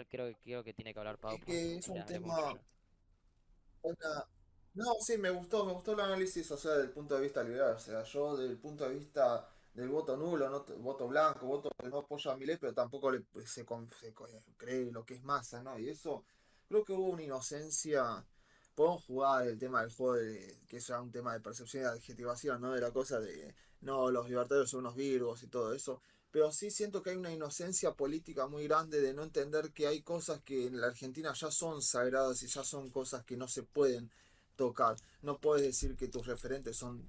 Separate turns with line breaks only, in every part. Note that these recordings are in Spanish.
igual creo que tiene que hablar Pau
Es que es
porque
un
hablé mucho
tema,
yo.
una- no, sí, me gustó el análisis, o sea, desde el punto de vista liberal, o sea, yo desde el punto de vista del voto nulo, no, voto blanco, voto que no apoya a Milei, pero tampoco cree lo que es masa, ¿no? Y eso, creo que hubo una inocencia, podemos jugar el tema del juego, que es ya un tema de percepción y de adjetivación, ¿no? De la cosa de, no, los libertarios son unos virgos y todo eso, pero sí siento que hay una inocencia política muy grande de no entender que hay cosas que en la Argentina ya son sagradas y ya son cosas que no se pueden tocar. No puedes decir que tus referentes son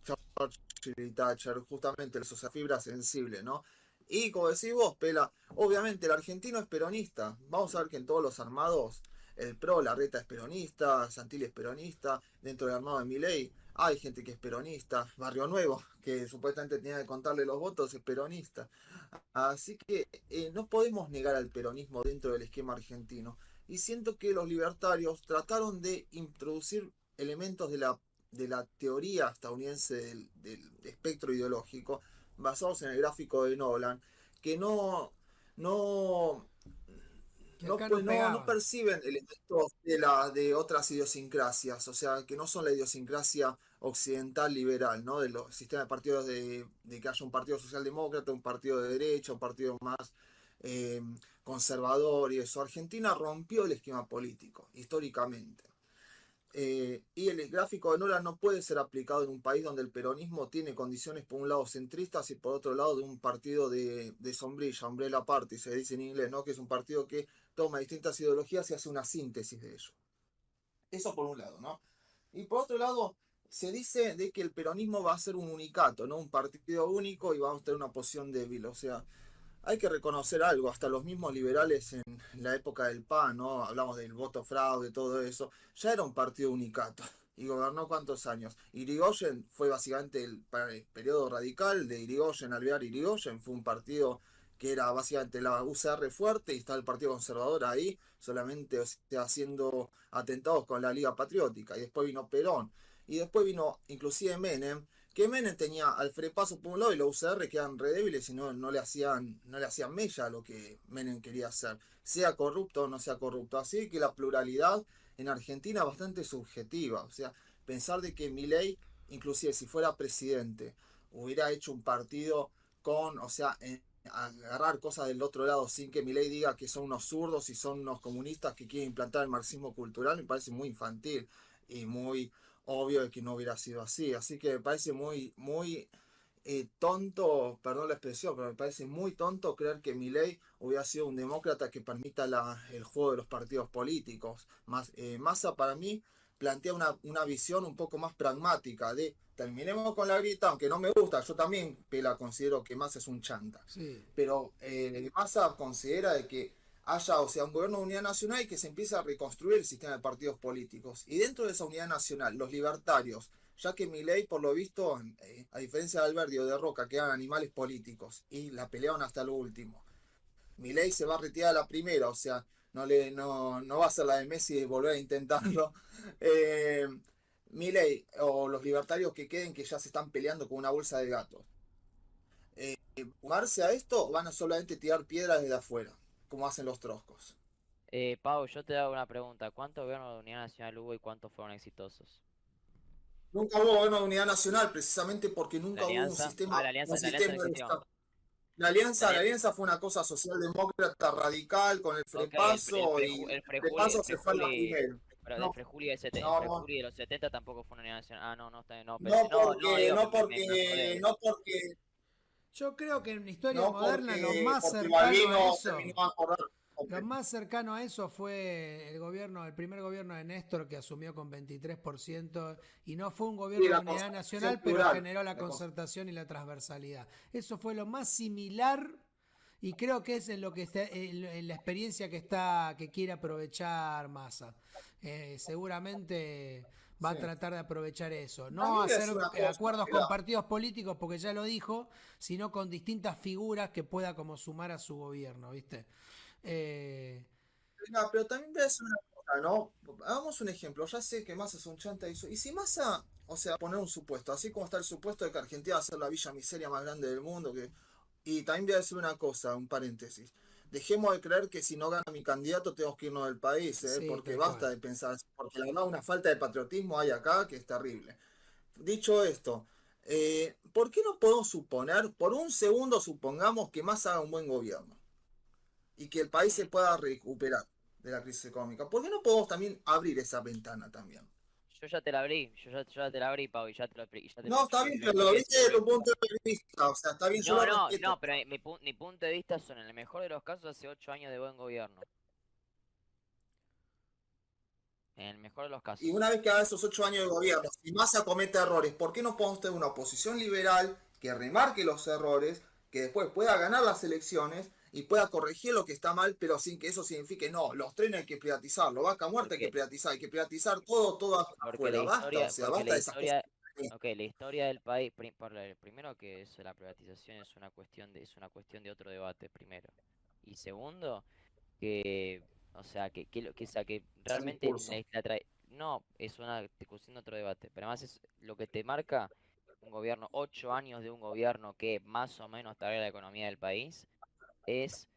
Churchill y Thatcher, justamente esa fibra sensible, ¿no? Y como decís vos, Pela, obviamente el argentino es peronista. Vamos a ver que en todos los armados, el PRO, la Reta es peronista, Santilli es peronista, dentro del armado de Milei hay gente que es peronista, Barrio Nuevo, que supuestamente tenía que contarle los votos, es peronista. Así que no podemos negar al peronismo dentro del esquema argentino. Y siento que los libertarios trataron de introducir elementos de la teoría estadounidense del espectro ideológico, basados en el gráfico de Nolan, que no,
Que acá no
no
pegaban.
perciben elementos de otras idiosincrasias, o sea, que no son la idiosincrasia occidental liberal, ¿no? De los sistemas de partidos de que haya un partido socialdemócrata, un partido de derecha, un partido más eh, conservador y eso. Argentina rompió el esquema político, históricamente. Y el gráfico de Nolan no puede ser aplicado en un país donde el peronismo tiene condiciones por un lado centristas y por otro lado de un partido de sombrilla, umbrella party, se dice en inglés, ¿no? Que es un partido que toma distintas ideologías y hace una síntesis de ello. Eso por un lado, ¿no? Y por otro lado, se dice de que el peronismo va a ser un unicato, ¿no? Un partido único y vamos a tener una posición débil. O sea, hay que reconocer algo, hasta los mismos liberales en la época del PAN, ¿no? Hablamos del voto fraude, todo eso, ya era un partido unicato. Y gobernó cuántos años. Irigoyen fue básicamente para el periodo radical de Irigoyen, Alvear Irigoyen, fue un partido que era básicamente la UCR fuerte y estaba el Partido Conservador ahí, solamente o sea, haciendo atentados con la Liga Patriótica. Y después vino Perón. Y después vino inclusive Menem, que Menem tenía al Frepaso por un lado y los UCR quedan re débiles y no le hacían mella a lo que Menem quería hacer, sea corrupto o no sea corrupto. Así que la pluralidad en Argentina es bastante subjetiva. O sea, pensar de que Milei, inclusive si fuera presidente, hubiera hecho un partido con, o sea, agarrar cosas del otro lado sin que Milei diga que son unos zurdos y son unos comunistas que quieren implantar el marxismo cultural, me parece muy infantil y muy obvio de que no hubiera sido así. Así que me parece muy tonto, perdón la expresión, pero me parece muy tonto creer que Milei hubiera sido un demócrata que permita el juego de los partidos políticos. Massa para mí plantea una visión un poco más pragmática de terminemos con la grita, aunque no me gusta, yo también la considero que Massa es un chanta.
Sí.
Pero Massa considera de que haya, o sea, un gobierno de unidad nacional y que se empiece a reconstruir el sistema de partidos políticos. Y dentro de esa unidad nacional, los libertarios, ya que Milei, por lo visto, a diferencia de Alberti o de Roca, que eran animales políticos y la pelearon hasta lo último. Milei se va a retirar a la primera, o sea, no va a ser la de Messi de volver a intentarlo. Eh, Milei o los libertarios que queden que ya se están peleando con una bolsa de gatos. ¿Sumarse a esto o van a solamente tirar piedras desde afuera, como hacen los troscos?
Pau, yo te hago una pregunta. ¿Cuántos gobiernos de unidad nacional hubo y cuántos fueron exitosos?
Nunca hubo gobierno de unidad nacional, precisamente porque
¿La
nunca hubo un
alianza?
sistema,
Ah,
un
la alianza no
sistema de
existió.
Estado. La
La
alianza, la
alianza,
alianza fue una cosa socialdemócrata radical con el
ok,
Frepaso y el
El
Frepaso se fue a la
Frejuli,
primera.
pero
No,
El
no, no,
Frejuli de los 70 tampoco fue una unidad nacional. Ah, no, no, está bien, no, pensé,
no
no, no,
porque,
digo,
no
me
porque,
acordé.
no porque,
Yo creo que en la historia
no
moderna lo
porque,
más
porque
cercano a
Balbino terminó
eso,
de acordar.
lo más cercano a eso fue el primer gobierno de Néstor que asumió con 23% y no fue un
Sí,
gobierno de
la
unidad
concertación
nacional, pero
plural.
generó la concertación y la transversalidad. Eso fue lo más similar y creo que es en lo que está, en la experiencia que quiere aprovechar Massa. Seguramente va a
Sí.
tratar de aprovechar eso. No
También voy a decir
hacer
una cosa,
acuerdos con
mirá.
partidos políticos porque ya lo dijo, sino con distintas figuras que pueda como sumar a su gobierno, ¿viste? Eh,
Venga, pero también voy a decir una cosa, ¿no? Hagamos un ejemplo. Ya sé que Massa es un chanta y eso. ¿Y si Massa, o sea, poner un supuesto, así como está el supuesto de que Argentina va a ser la villa miseria más grande del mundo, y también voy a decir una cosa, un paréntesis, dejemos de creer que si no gana mi candidato tenemos que irnos del país,
Sí,
porque
tal
basta
cual.
de pensar así, porque la verdad una falta de patriotismo hay acá que es terrible. Dicho esto, ¿por qué no podemos suponer, por un segundo supongamos que Massa haga un buen gobierno y que el país se
Mm,
pueda recuperar de la crisis económica? ¿Por qué no podemos también abrir esa ventana también?
Yo ya te la abrí, yo ya te la abrí, Pau, y ya te ya te
No, está bien,
lo
pero lo
expliqué
viste desde
súper bien.
tu punto de vista, o sea, está bien, yo
No,
lo
no,
respeto.
no, pero mi punto de vista son, en el mejor de los casos, hace 8 años de buen gobierno. En el mejor de los
Y
casos.
una vez que haga esos 8 años de gobierno, si Massa comete errores, ¿por qué no podemos tener una oposición liberal que remarque los errores, que después pueda ganar las elecciones y pueda corregir lo que está mal, pero sin que eso signifique, no, los trenes hay que privatizar, los vaca muerta
Porque,
hay que privatizar todo, todo
porque la
afuera, basta, o
historia,
sea,
porque la
basta de esas cosas.
historia, ok, la historia del país, primero que la privatización es una cuestión de otro debate, primero. Y segundo, que, o sea, o sea, que
Es el
realmente
discurso.
no, es una discusión de otro debate, pero además es lo que te marca un gobierno, 8 años de un gobierno que más o menos trae la economía del país, es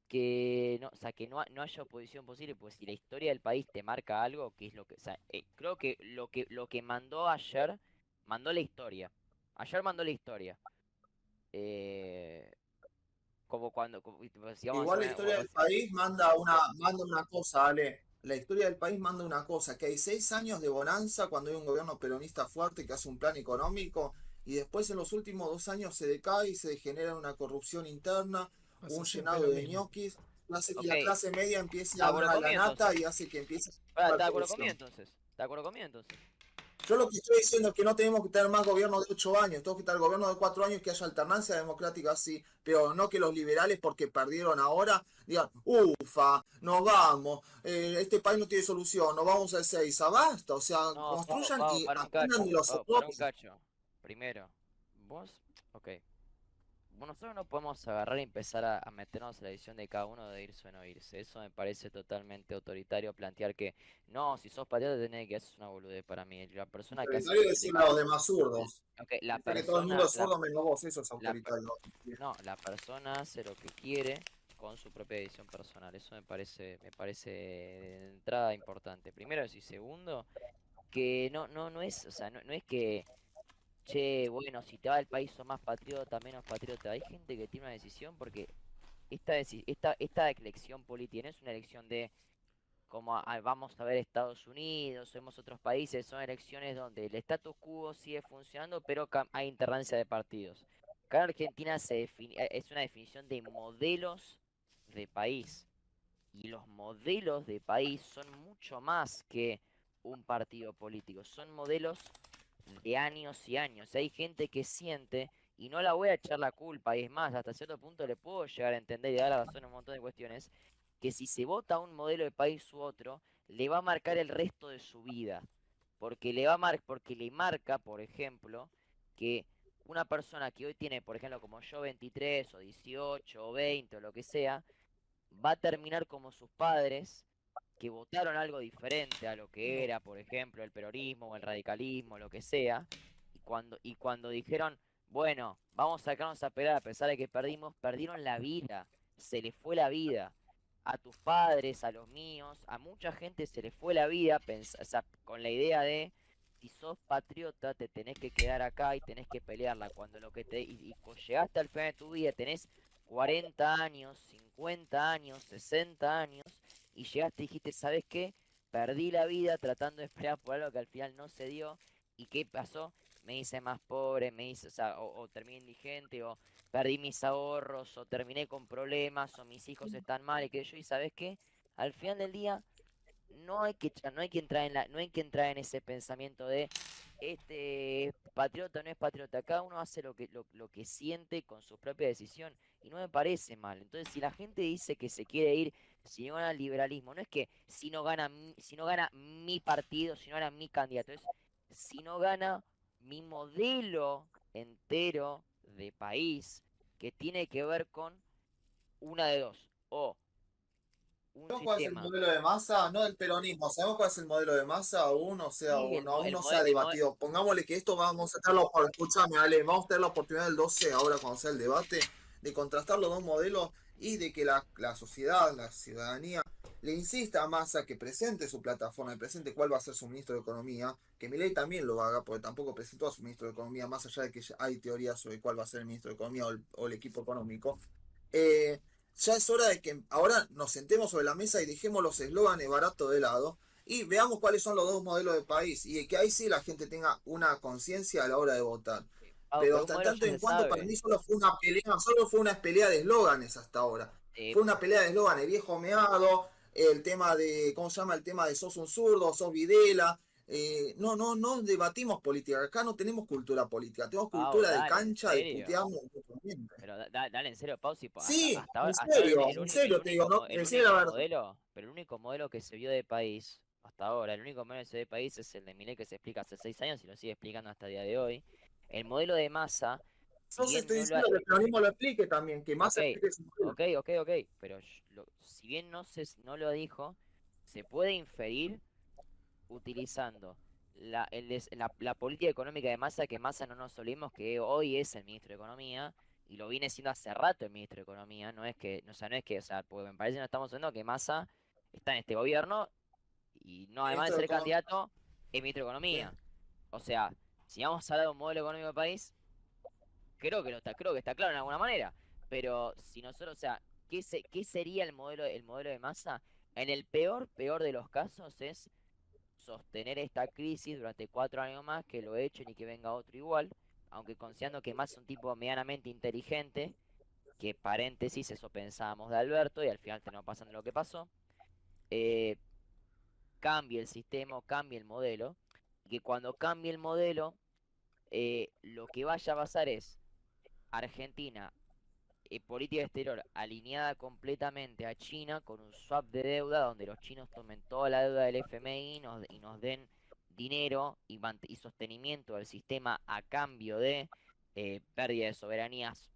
que no, o sea, que no haya oposición posible, pues si la historia del país te marca algo, que es lo que, o sea, creo que lo que mandó ayer, mandó la historia. Ayer mandó la historia. Eh, como cuando, si vamos a
Igual
hacer
la historia del
una,
país manda una cosa, Ale. La historia del país manda una cosa, que hay 6 años de bonanza cuando hay un gobierno peronista fuerte que hace un plan económico y después en los últimos 2 años se decae y se genera una corrupción interna,
Pasa
un
siempre
llenado
lo
de
mismo.
ñoquis, hace que
ok,
la clase media empiece
¿estás
a
de
ver
acuerdo
a la
conmigo
nata
entonces?
y hace que empiece
Pará,
a la
¿estás de acuerdo conmigo
corrupción.
entonces? ¿Estás de acuerdo conmigo entonces?
Yo lo que estoy diciendo es que no tenemos que tener más gobierno de 8 años, tenemos que tener gobierno de 4 años, que haya alternancia democrática así, pero no que los liberales, porque perdieron ahora, digan, ufa, nos vamos, este país no tiene solución, nos vamos a Ezeiza, basta, o sea,
No,
construyan
Pau,
y
para un
aprendan
cacho,
de los
Pau, para un
errores.
cacho. Primero, vos, ok. Bueno, nosotros no podemos agarrar y empezar a meternos en la decisión de cada uno de irse o no irse. Eso me parece totalmente autoritario plantear que no, si sos patriota tenés que hacer una boludez para mí. La persona que hace
Autoritario
que se le
decirle a los
cante.
demás zurdos.
Ok,
Piensa que todo el mundo es sordo menos vos, eso es autoritario.
no, la persona hace lo que quiere con su propia decisión personal. Eso me parece de entrada importante. Primero eso y segundo, que no es, o sea, no es que che, bueno, si te va del país sos más patriota, menos patriota. Hay gente que tiene una decisión porque esta elección política no es una elección de como vamos a ver Estados Unidos, vemos otros países, son elecciones donde el status quo sigue funcionando, pero hay alternancia de partidos. Acá en Argentina es una definición de modelos de país. Y los modelos de país son mucho más que un partido político, son modelos de años y años. Hay gente que siente, y no la voy a echar la culpa, y es más, hasta cierto punto le puedo llegar a entender y dar la razón en un montón de cuestiones, que si se vota un modelo de país u otro, le va a marcar el resto de su vida. Porque porque le marca, por ejemplo, que una persona que hoy tiene, por ejemplo, como yo, 23 o 18 o 20 o lo que sea, va a terminar como sus padres, que votaron algo diferente a lo que era, por ejemplo, el peronismo o el radicalismo, lo que sea, y cuando dijeron, bueno, vamos a sacarnos a pelear a pesar de que perdimos, perdieron la vida, se les fue la vida. A tus padres, a los míos, a mucha gente se les fue la vida o sea, con la idea de si sos patriota te tenés que quedar acá y tenés que pelearla. Cuando lo que llegaste al final de tu vida, tenés 40 años, 50 años, 60 años, y llegaste y dijiste, ¿sabes qué? Perdí la vida tratando de esperar por algo que al final no se dio. ¿Y qué pasó? Me hice más pobre, o sea, o terminé indigente, o perdí mis ahorros, o terminé con problemas, o mis hijos están mal, y que yo, ¿y sabes qué? Al final del día, no hay que entrar no hay que entrar en ese pensamiento de este es patriota o no es patriota. Cada uno hace lo que siente con su propia decisión. Y no me parece mal. Entonces, si la gente dice que se quiere ir, si no gana el liberalismo, no es que si no gana mi partido, si no gana mi candidato, es si no gana mi modelo entero de país que tiene que ver con una de dos. O un
¿Sabemos cuál es el
sistema.
modelo de masa? No del peronismo. ¿Sabemos cuál es el modelo de masa? Aún no sea,
Sí,
aún no se ha debatido. Pongámosle que esto vamos a tenerlo por, escúchame, Ale, vamos a tener la oportunidad del 12 ahora cuando sea el debate, de contrastar los dos modelos y de que la sociedad, la ciudadanía, le insista a Massa que presente su plataforma, que presente cuál va a ser su ministro de Economía, que Milei también lo haga, porque tampoco presentó a su ministro de Economía, más allá de que ya hay teorías sobre cuál va a ser el ministro de Economía o el equipo económico. Eh, ya es hora de que ahora nos sentemos sobre la mesa y dejemos los eslóganes baratos de lado y veamos cuáles son los dos modelos de país y que ahí sí la gente tenga una conciencia a la hora de votar.
Pau,
Pero
pero un
hasta
modelo
tanto
ya
en
se
cuanto para
sabe.
mí solo fue una pelea de eslóganes hasta ahora.
Eh,
Fue una pelea de eslóganes, viejo meado, el tema de, ¿cómo se llama? El tema de sos un zurdo, sos Videla. No debatimos política, acá no tenemos cultura política, tenemos
Pau,
cultura de
dale, en
cancha, de
serio.
putearnos mutuamente.
Pero dale en serio, Pau, si
Sí,
hasta ahora
en serio te digo, ¿no? Decime la verdad.
el único modelo que se vio de país, hasta ahora, el único modelo que se vio de país es el de Milei que se explica hace 6 años y lo sigue explicando hasta el día de hoy. El modelo de Massa, si
Entonces
bien
estoy
no lo ha,
diciendo que el peronismo lo explique también, que
ok,
más explique su modelo.
ok, pero si bien no lo dijo, se puede inferir utilizando la política económica de Massa, que Massa no nos olvidemos que hoy es el ministro de Economía, y lo viene siendo hace rato el ministro de Economía, o sea, porque me parece que no estamos viendo que Massa está en este gobierno, y no, además de
Ministro de
ser
Economía.
candidato, es ministro de
Sí.
Economía. O sea, si vamos a hablar de un modelo económico del país, creo que está claro en alguna manera, pero si nosotros, o sea, ¿qué sería el modelo de Massa? En el peor de los casos es sostener esta crisis durante 4 años más, que lo echen y que venga otro igual, aunque considerando que más es un tipo medianamente inteligente, que paréntesis, eso pensábamos de Alberto y al final terminó pasando lo que pasó, eh, cambie el sistema, cambie el modelo, y que cuando cambie el modelo, lo que vaya a pasar es Argentina, política exterior alineada completamente a China con un swap de deuda donde los chinos tomen toda la deuda del FMI y nos den dinero y sostenimiento del sistema a cambio de pérdida de soberanías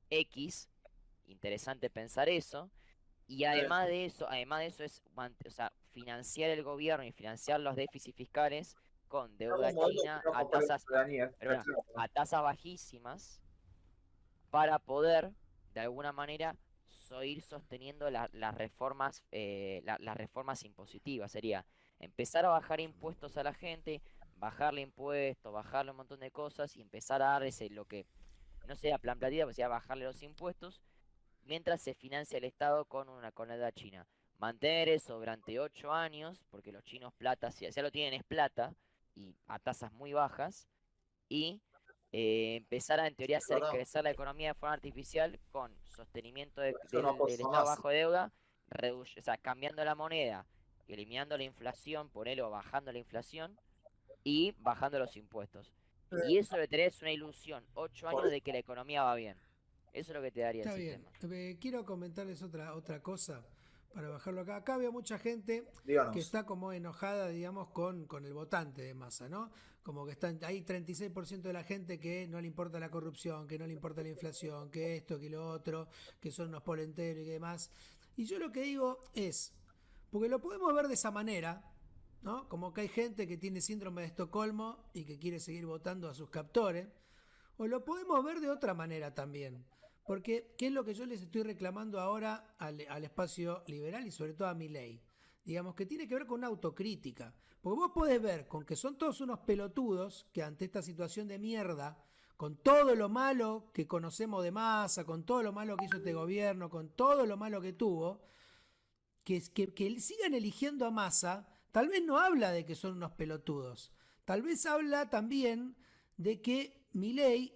X. Interesante pensar eso. Y además de eso es o sea, financiar el gobierno y financiar los déficits fiscales con deuda
Un modelo que
china
no compare la soberanía,
pero
está
bueno,
claro.
a tasas bajísimas para poder, de alguna manera, ir sosteniendo las reformas impositivas. Sería empezar a bajar impuestos a la gente, bajarle impuestos, bajarle un montón de cosas y empezar a dar lo que no sea plan platita, pues sea bajarle los impuestos mientras se financia el Estado con la deuda china. Mantener eso durante 8 años, porque los chinos plata, si ya lo tienen es plata, y a tasas muy bajas, y empezar a, en teoría,
Es
hacer
verdad.
crecer la economía de forma artificial con sostenimiento
Yo no apoyo
del Estado
más.
bajo deuda, o sea, cambiando la moneda, eliminando la inflación, ponelo, bajando la inflación y bajando los impuestos. Y eso lo que tenés es una ilusión, 8 años
Por
de que la economía va bien. Eso es lo que te daría el
Está bien.
sistema.
Quiero comentarles otra cosa para bajarlo acá. Acá había mucha gente que
díganos.
está como enojada, digamos, con el votante de Massa, ¿no? Como que hay 36% de la gente que no le importa la corrupción, que no le importa la inflación, que esto, que lo otro, que son unos polenteros y demás. Y yo lo que digo es, porque lo podemos ver de esa manera, ¿no? Como que hay gente que tiene síndrome de Estocolmo y que quiere seguir votando a sus captores. O lo podemos ver de otra manera también. Porque, ¿qué es lo que yo les estoy reclamando ahora al espacio liberal y sobre todo a mi ley? Digamos que tiene que ver con una autocrítica. Porque vos podés ver con que son todos unos pelotudos que ante esta situación de mierda, con todo lo malo que conocemos de Massa, con todo lo malo que hizo este gobierno, con todo lo malo que tuvo, que sigan eligiendo a Massa, tal vez no habla de que son unos pelotudos. Tal vez habla también de que Milei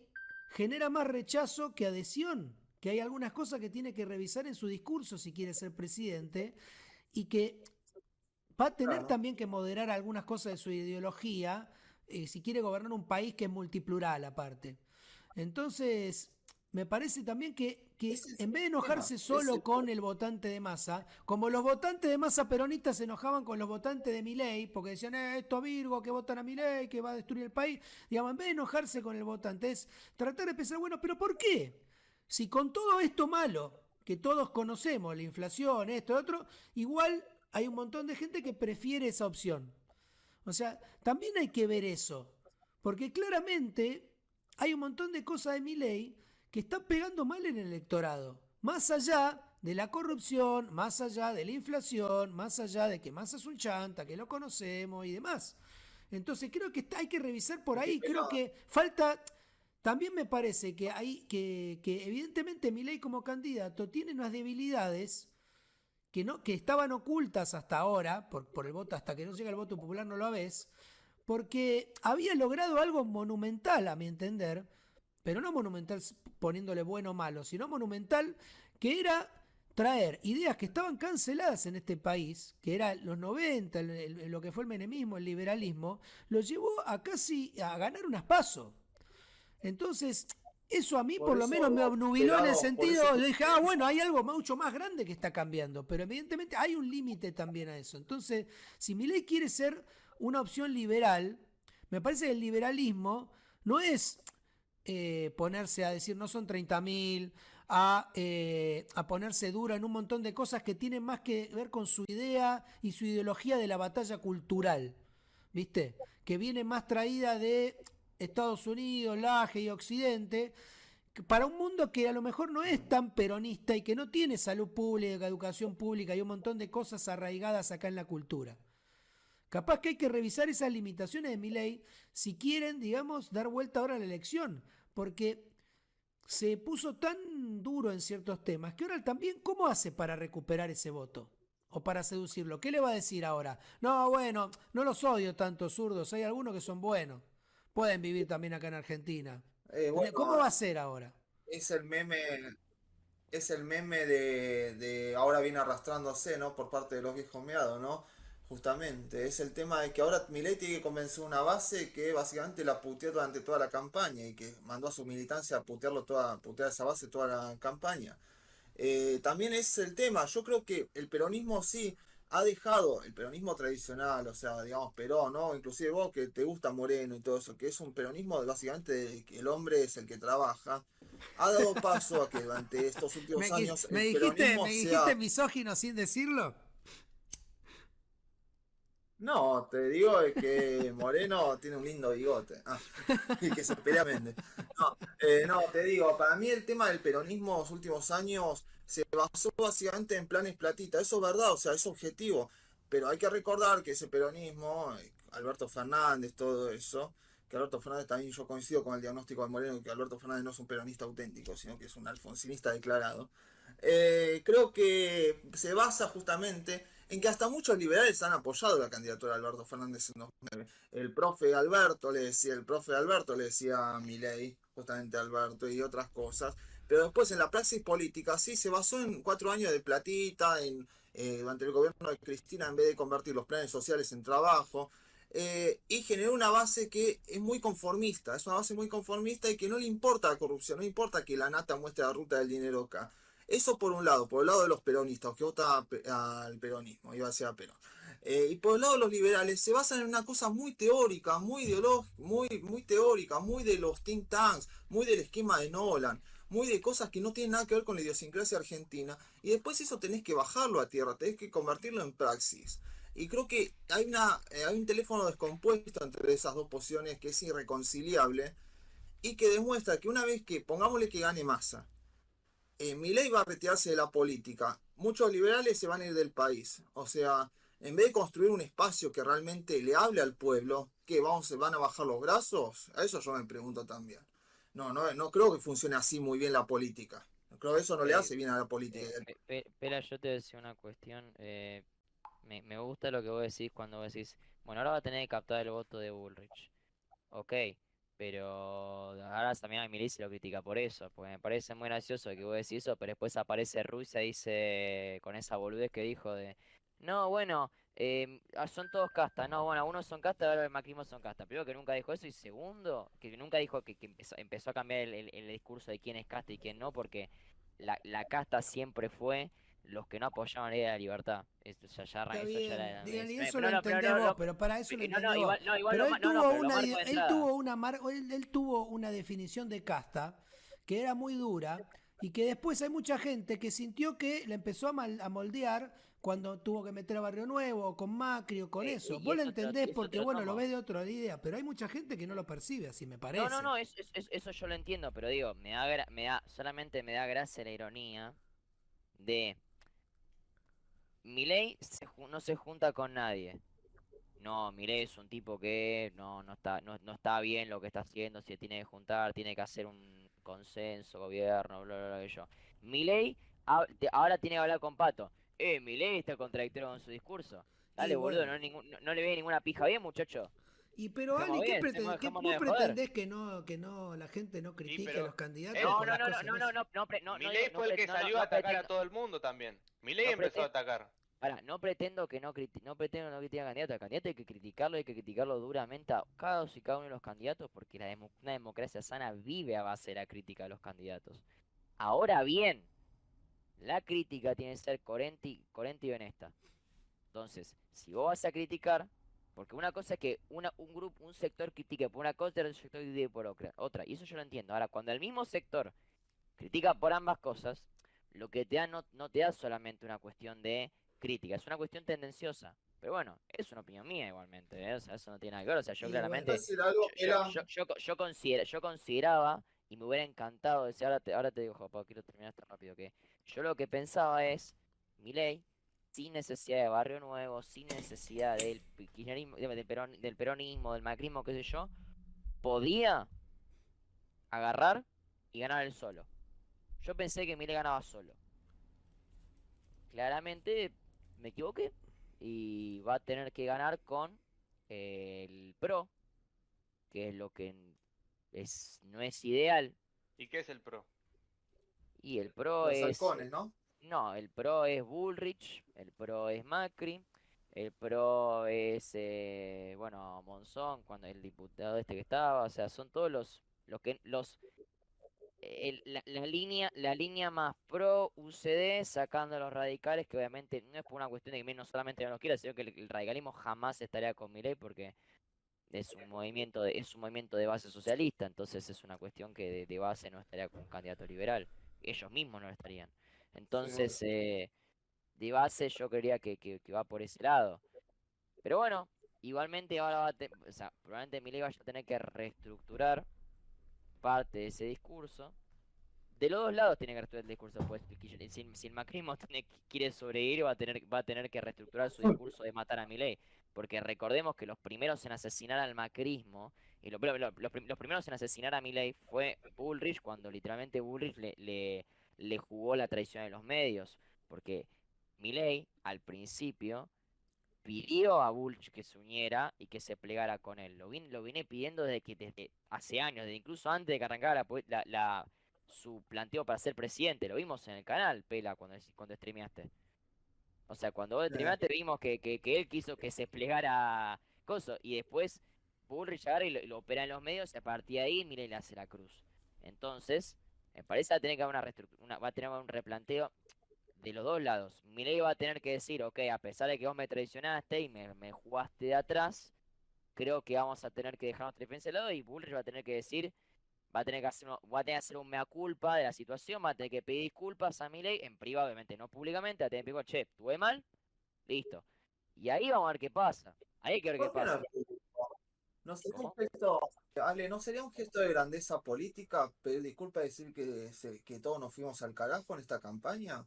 genera más rechazo que adhesión, que hay algunas cosas que tiene que revisar en su discurso si quiere ser presidente y que va a tener
Claro.
también que moderar algunas cosas de su ideología si quiere gobernar un país que es multiplural aparte. Entonces, me parece también que
Ese es
en vez de
el tema.
enojarse solo con el votante de Massa, como los votantes de Massa peronistas se enojaban con los votantes de Milei, porque decían, estos Virgo que votan a Milei, que va a destruir el país, digamos, en vez de enojarse con el votante, es tratar de pensar, bueno, pero ¿por qué? Si con todo esto malo, que todos conocemos, la inflación, esto, otro, igual hay un montón de gente que prefiere esa opción. O sea, también hay que ver eso, porque claramente hay un montón de cosas de mi ley que están pegando mal en el electorado, más allá de la corrupción, más allá de la inflación, más allá de que Massa es un chanta, que lo conocemos y demás. Entonces creo que hay que revisar por ahí, creo que falta, también me parece que que evidentemente Milei como candidato tiene unas debilidades que estaban ocultas hasta ahora, por el voto, hasta que no llega el voto popular no lo ves, porque había logrado algo monumental, a mi entender, pero no monumental poniéndole bueno o malo, sino monumental que era traer ideas que estaban canceladas en este país, que era los 90, lo que fue el menemismo, el liberalismo, lo llevó a casi a ganar unas pasos. Entonces, eso a mí
Por
por lo
eso,
menos me obnubiló en el
pelado, por eso
sentido de dije, ah, bueno, hay algo mucho más grande que está cambiando, pero evidentemente hay un límite también a eso. Entonces, si Milei quiere ser una opción liberal, me parece que el liberalismo no es ponerse a decir no son 30.000, a ponerse dura en un montón de cosas que tienen más que ver con su idea y su ideología de la batalla cultural, ¿viste? Que viene más traída de Estados Unidos, Laje y Occidente, para un mundo que a lo mejor no es tan peronista y que no tiene salud pública, educación pública y un montón de cosas arraigadas acá en la cultura. Capaz que hay que revisar esas limitaciones de Milei si quieren, digamos, dar vuelta ahora a la elección, porque se puso tan duro en ciertos temas que ahora también, ¿cómo hace para recuperar ese voto? O para seducirlo. ¿Qué le va a decir ahora? No, bueno, no los odio tanto zurdos, hay algunos que son buenos. Pueden vivir también acá en Argentina. ¿Cómo
bueno,
va a ser ahora?
es el meme, es el meme de ahora viene arrastrándose, ¿no? Por parte de los viejos meados, ¿no? Justamente, es el tema de que ahora Milei tiene que convencer una base que básicamente la puteó durante toda la campaña y que mandó a su militancia a a putear esa base toda la campaña. También es el tema, yo creo que el peronismo sí ha dejado, el peronismo tradicional, o sea, digamos Perón, ¿no? Inclusive vos que te gusta Moreno y todo eso, que es un peronismo básicamente de que el hombre es el que trabaja, ha dado paso a que durante estos últimos años
Me
el
dijiste,
peronismo
me dijiste
sea...
misógino sin decirlo?
No, te digo de que Moreno tiene un lindo bigote. Y que se pelea Méndez. No, no, te digo, para mí el tema del peronismo en los últimos años se basó básicamente en planes platita. Eso es verdad, o sea, es objetivo. Pero hay que recordar que ese peronismo, Alberto Fernández, todo eso, que Alberto Fernández también yo coincido con el diagnóstico de Moreno, que Alberto Fernández no es un peronista auténtico, sino que es un alfonsinista declarado. Creo que se basa justamente en que hasta muchos liberales han apoyado la candidatura de Alberto Fernández en 2009. El profe Alberto le decía a Milei, justamente a Alberto, y otras cosas. Pero después en la praxis política sí se basó en 4 años de platita, durante el gobierno de Cristina, en vez de convertir los planes sociales en trabajo. Y generó una base que es muy conformista, es una base muy conformista y que no le importa la corrupción, no le importa que la nata muestre la ruta del dinero acá. Eso por un lado, por el lado de los peronistas, que vota al peronismo, iba a decir a Perón. Y por el lado de los liberales, se basan en una cosa muy teórica, muy ideológica, muy teórica, muy de los think tanks, muy del esquema de Nolan, muy de cosas que no tienen nada que ver con la idiosincrasia argentina. Y después eso tenés que bajarlo a tierra, tenés que convertirlo en praxis. Y creo que hay un teléfono descompuesto entre esas dos posiciones que es irreconciliable y que demuestra que una vez que, pongámosle que gane Massa, Milei va a retirarse de la política. Muchos liberales se van a ir del país. O sea, en vez de construir un espacio que realmente le hable al pueblo, ¿qué se van a bajar los brazos? A eso yo me pregunto también. No creo que funcione así muy bien la política. Creo que eso no le
Eh,
hace bien a la política.
Pela, yo te decía una cuestión. Me gusta lo que vos decís cuando vos decís, bueno, ahora va a tener que captar el voto de Bullrich. Ok, pero ahora también a Milei se lo critica por eso, porque me parece muy gracioso que vos decís eso, pero después aparece Ruiz y dice con esa boludez que dijo de, no, bueno, son todos castas, no, bueno, algunos son castas, ahora el macrismo son castas. Primero que nunca dijo eso y segundo, que nunca dijo que empezó a cambiar el discurso de quién es casta y quién no, porque la casta siempre fue los que no apoyaban la idea de la libertad.
Está
Eso ya
bien,
era...
y eso lo
Pero no,
entendés vos, pero para eso lo
no,
entendés vos.
igual
Pero él
no, no,
tuvo
pero lo
una,
marco de
él
entrada.
tuvo él tuvo una definición de casta que era muy dura y que después hay mucha gente que sintió que le empezó a moldear cuando tuvo que meter a Barrio Nuevo, o con Macri o con eso.
Y
Vos lo entendés
eso te
porque,
lo
bueno, lo
tomo.
ves de otra idea, pero hay mucha gente que no lo percibe así, me
No, no,
parece.
no, eso yo lo entiendo, pero digo, solamente me da gracia la ironía de Milei no se junta con nadie. No, Milei es un tipo que no está bien lo que está haciendo, se tiene que juntar, tiene que hacer un consenso, gobierno, bla, bla, bla, que yo. Milei ahora tiene que hablar con Pato. Milei está contradictorio con su discurso.
Y
Dale, boludo,
bueno.
no le ve ninguna pija bien, muchacho.
Y pero Ali,
Dejemos bien, dejémonos
vos
de joder.
pretendés que no la gente no
Y
critique a
pero
los candidatos
él,
No,
por
no,
las
no, no,
cosas que
no, no,
hacen?
no digo,
Milei fue el que salió a
no
atacar a
pretendo,
todo el mundo también. Milei
no
empezó a
pretendo,
atacar.
ahora, no pretendo no criticar al candidato. Al candidato hay que criticarlo duramente a cada y cada uno de los candidatos, porque una democracia sana vive a base de la crítica de los candidatos. Ahora bien, la crítica tiene que ser coherente y honesta. Entonces, si vos vas a criticar, porque una cosa es que un sector critique por una cosa y otro sector critique por otra, y eso yo lo entiendo. Ahora, cuando el mismo sector critica por ambas cosas, lo que te da no te da solamente una cuestión de crítica, es una cuestión tendenciosa. Pero bueno, es una opinión mía igualmente, ¿eh? O sea, eso no tiene nada que ver. O sea, yo
Y
¿Puedo
bueno,
claramente,
decir algo, Mela?
yo consideraba, y me hubiera encantado decir, ahora te digo, Jopa, quiero terminar esto rápido, que yo lo que pensaba es, Milei, sin necesidad de Barrio Nuevo, sin necesidad kirchnerismo, del peronismo, del macrismo, qué sé yo, podía agarrar y ganar él solo. Yo pensé que Milei ganaba solo. Claramente me equivoqué y va a tener que ganar con el PRO, que es lo que no es ideal.
¿Y qué es el PRO?
Y el PRO
Los
es,
halcones, ¿no?
no, el PRO es Bullrich, el PRO es Macri, el PRO es, bueno, Monzón, cuando el diputado este que estaba, o sea, son todos los la línea más pro UCD sacando a los radicales, que obviamente no es por una cuestión de que no solamente no los quiera, sino que el radicalismo jamás estaría con Milei porque es un movimiento de base socialista, entonces es una cuestión que de base no estaría con un candidato liberal, ellos mismos no lo estarían.
Sí.
Entonces, de base yo creería que va por ese lado. Pero bueno, igualmente ahora o sea, probablemente Milei vaya a tener que reestructurar parte de ese discurso. De los dos lados tiene que reestructurar el discurso, pues si el macrismo quiere sobrevivir, va a tener que reestructurar su discurso de matar a Milei, porque recordemos que los primeros en asesinar al macrismo, y los primeros en asesinar a Milei fue Bullrich, cuando literalmente Bullrich le jugó la traición de los medios, porque Milei al principio pidió a Bullrich que se uniera y que se plegara con él. Lo vine pidiendo desde hace años, desde incluso antes de que arrancara su planteo para ser presidente. Lo vimos en el canal, Pela, cuando streameaste. O sea, cuando vos
Eh,
streameaste vimos que él quiso que se plegara Coso. Y después Bullrich agarra y lo opera en los medios y a partir de ahí, mire, le hace la cruz. Entonces, me parece que va a tener que haber va a tener un replanteo de los dos lados. Milei va a tener que decir, ok, a pesar de que vos me traicionaste y me jugaste de atrás, creo que vamos a tener que dejar nuestra defensa de lado y Bullrich va a tener que decir, va a tener que hacer un mea culpa de la situación, va a tener que pedir disculpas a Milei, en privado, obviamente, no públicamente, va a tener que pedir, che, estuve mal, listo. Y ahí vamos a ver qué pasa. Ahí hay que ver qué
¿Por qué no?
pasa.
¿No sería un
¿Cómo?
gesto, Ale, no sería un gesto de grandeza política pedir disculpas y decir que todos nos fuimos al carajo en esta campaña?